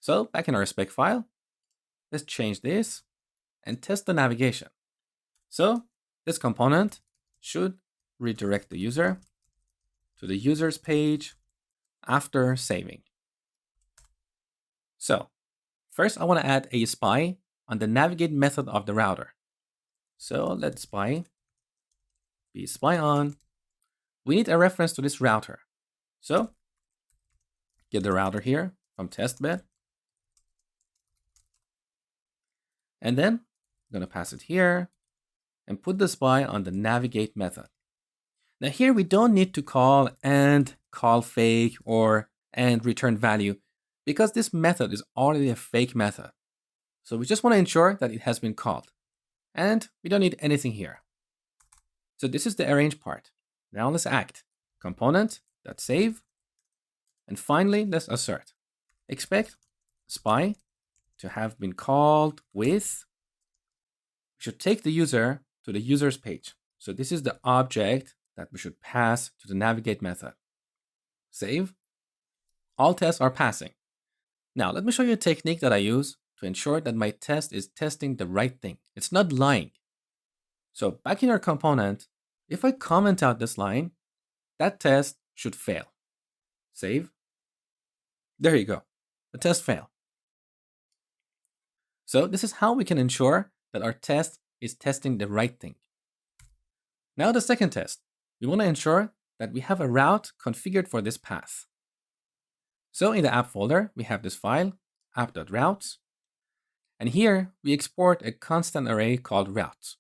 So back in our spec file, let's change this and test the navigation. So this component should redirect the user to the user's page after saving. So first I want to add a spy on the navigate method of the router. So let spy be spy on. We need a reference to this router. So get the router here from testbed. And then I'm going to pass it here and put the spy on the navigate method. Now here we don't need to call and call fake or and return value because this method is already a fake method. So we just want to ensure that it has been called. And we don't need anything here. So this is the arrange part. Now let's act. Component.save. And finally, let's assert. Expect spy to have been called with. We should take the user to the user's page. So this is the object that we should pass to the navigate method. Save. All tests are passing. Now let me show you a technique that I use to ensure that my test is testing the right thing. It's not lying. So back in our component, if I comment out this line, that test should fail. Save. There you go. The test failed. So this is how we can ensure that our test is testing the right thing. Now the second test, we want to ensure that we have a route configured for this path. So in the app folder, we have this file, app.routes. And here we export a constant array called routes.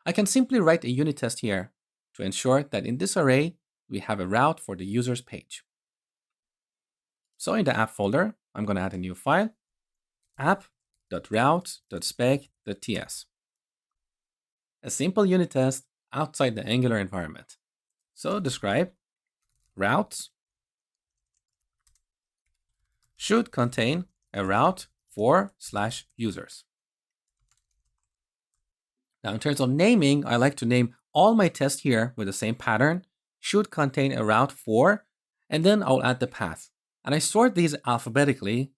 I can simply write a unit test here to ensure that in this array, we have a route for the user's page. So in the app folder, I'm going to add a new file, app.routes.spec.ts. A simple unit test outside the Angular environment. So describe routes should contain a route for/users. Now in terms of naming, I like to name all my tests here with the same pattern, should contain a route for, and then I'll add the path. And I sort these alphabetically.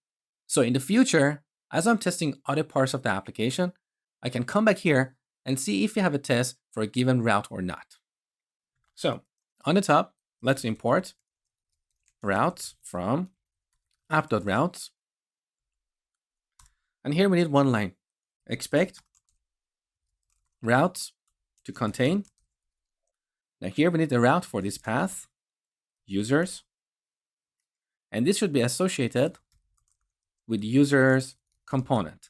So in the future, as I'm testing other parts of the application, I can come back here and see if you have a test for a given route or not. So on the top, let's import routes from app.routes. And here we need one line. Expect routes to contain. Now here we need the route for this path, users. And this should be associated with users component.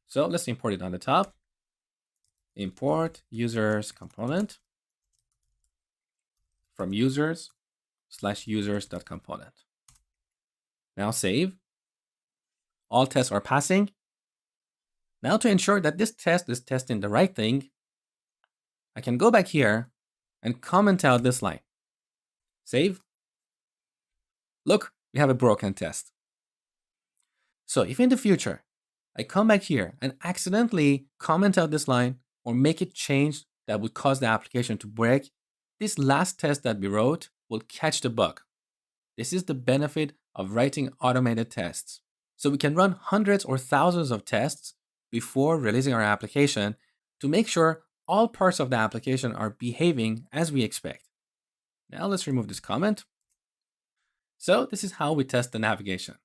So let's import it on the top. Import users component from users/users.component. Now save. All tests are passing. Now to ensure that this test is testing the right thing, I can go back here and comment out this line. Save. Look, we have a broken test. So if in the future, I come back here and accidentally comment out this line or make it change that would cause the application to break, this last test that we wrote will catch the bug. This is the benefit of writing automated tests. So we can run hundreds or thousands of tests before releasing our application to make sure all parts of the application are behaving as we expect. Now let's remove this comment. So this is how we test the navigation.